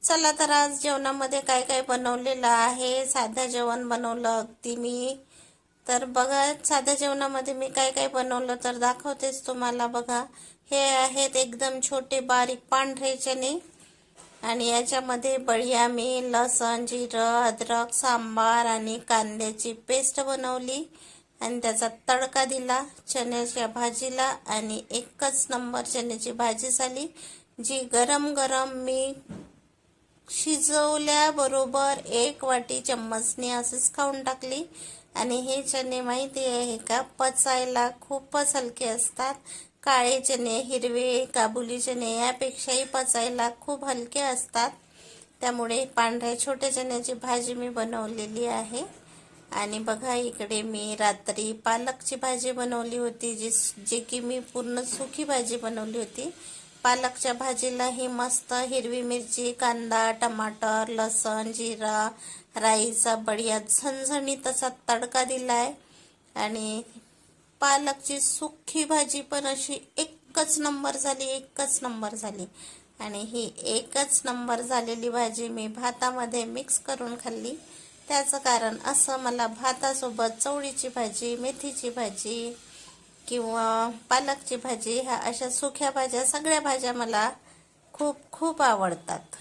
चला तर आज जेवणामध्ये काय काय बनवलेलं आहे. साधं जेवण बनवलं अगदी मी. तर बघा साध्या जेवणामध्ये मी काय काय बनवलं तर दाखवतेच तुम्हाला. बघा हे आहेत एकदम छोटे बारीक पांढरे चणे आणि याच्यामध्ये बढिया मी लसण, जिरं, अद्रक, सांबार आणि कांद्याची पेस्ट बनवली आणि त्याचा तडका दिला चण्याच्या भाजीला आणि एकच नंबर चण्याची भाजी झाली, जी गरम गरम मी शिजवल्याबरोबर 1 वाटी चम्मचने असेच खाऊन टाकली. आणि हे चणे माहिती आहे का, पचायला खूपच हलके असतात. काळे चणे, हिरवे काबुली चणे यापेक्षाही पचायला खूप हलके असतात. त्यामुळे पांढऱ्या छोट्या चण्याची भाजी मी बनवलेली आहे. आणि बघा इकडे मी रात्री पालकची भाजी बनवली होती, जी की मी पूर्ण सुकी भाजी बनवली होती. पालकच्या भाजीला ही मस्त हिरवी मिरची, कांदा, टमाटर, लसण, जिरा, राईचा बढिया झणझणीत असा तडका दिलाय. आणि पालकची सुकी भाजी पण अशी एकच नंबर झाली. आणि ही एकच नंबर झालेली भाजी मी भातामध्ये मिक्स करून खाल्ली. त्याचं कारण असं, मला भातासोबत चवळीची भाजी, मेथीची भाजी किंवा पालकची भाजी ह्या अशा सुक्या भाज्या, सगळ्या भाज्या मला खूप खूप आवडतात.